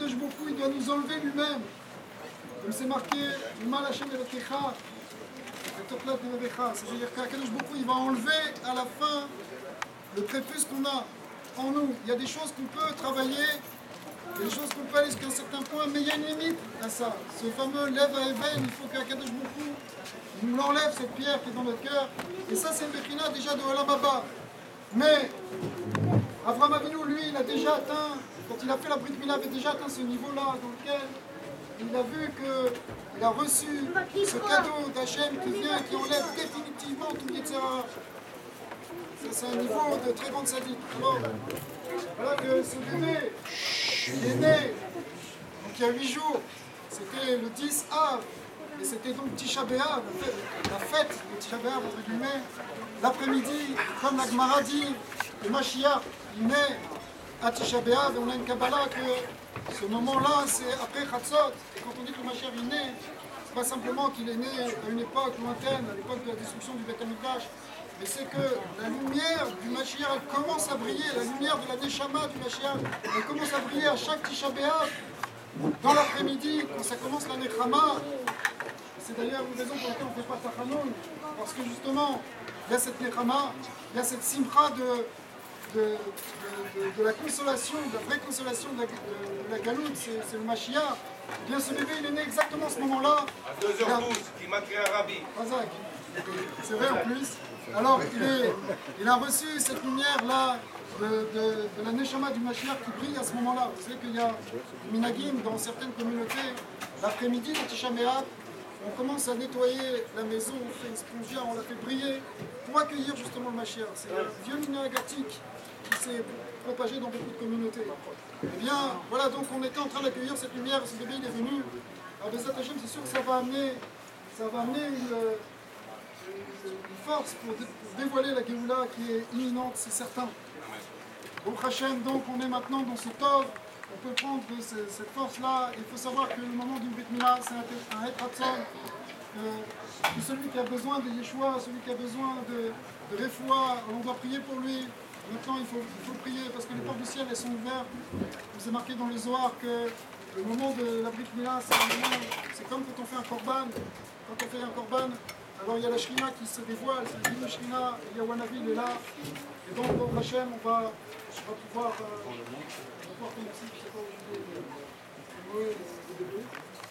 qu'Akadosh Baruch Hu, il doit nous enlever lui-même. Comme c'est marqué, Mal Hashem Elokecha, c'est-à-dire qu'Akadosh Baruch Hu, il va enlever à la fin le prépuce qu'on a en nous. Il y a des choses qu'on peut travailler, il y a des choses qu'on peut aller jusqu'à un certain point, mais il y a une limite à ça. Ce fameux lève à Even, il faut qu'Akadosh Baruch Hu nous l'enlève, cette pierre qui est dans notre cœur. Et ça, c'est une Bechina déjà de Olam Haba. Mais Avraham Avinu, lui, il a déjà atteint, quand il a fait la Brit Mila, il avait déjà atteint ce niveau-là dans lequel il a vu qu'il a reçu ce cadeau d'Hachem qui vient et qui enlève définitivement tout Yetzirah. Ça, c'est un niveau de très grande sadique. Alors, voilà que ce bébé, il est né, donc il y a 8 jours, c'était le 10 Av, et c'était donc Tisha B'Av, la fête de Tisha B'Av, entre guillemets, l'après-midi, comme la Gemara dit, le Mashiach, il naît à Tisha B'Av, et on a une Kabbalah que ce moment-là, c'est après Chatzot, et quand on dit que le Mashiach est né, c'est pas simplement qu'il est né à une époque lointaine, à l'époque de la destruction du Beth Amikdash, mais c'est que la lumière du Mashiach, elle commence à briller, la lumière de la Neshama du Mashiach, elle commence à briller à chaque Tisha B'Av, dans l'après-midi, quand ça commence la Nechama. C'est d'ailleurs une raison pour laquelle on ne fait pas Tachanoun, parce que justement, il y a cette Nechama, il y a cette Simcha de la consolation, de la vraie consolation de la Galoute, c'est le Mashiach. Eh bien, ce bébé, il est né exactement à ce moment-là. À 2h12, qui m'a créé un rabbi. C'est vrai en plus. Alors, il a reçu cette lumière-là de la Neshama du Mashiach qui brille à ce moment-là. Vous savez qu'il y a des minagim dans certaines communautés, l'après-midi de Tisha B'Av, on commence à nettoyer la maison, on fait une spongia, on la fait briller pour accueillir justement le Mashiach. C'est un vieux minag agatique qui s'est propagé dans beaucoup de communautés. Eh bien, voilà, donc on était en train d'accueillir cette lumière, ce bébé il est venu. Alors, Bezat Hashem, c'est sûr que ça va amener une force pour dévoiler la Géoula qui est imminente, c'est certain. Au Hachem, donc, on est maintenant dans ce Tov, on peut prendre cette force-là. Il faut savoir que le moment du Brit Mila, c'est un Het Ratzon, que celui qui a besoin de Yeshua, celui qui a besoin de Refoua, on doit prier pour lui. Maintenant, il faut prier parce que les portes du ciel, elles sont ouvertes. C'est marqué dans le Zohar que le moment de la Brit Mila, c'est comme quand on fait un korban. Quand on fait un korban, alors il y a la Shrina qui se dévoile, c'est le Shrina, il y a Wanavi, il est là. Et donc, au Hachem, on va pouvoir faire aussi, je sais pas où je vais,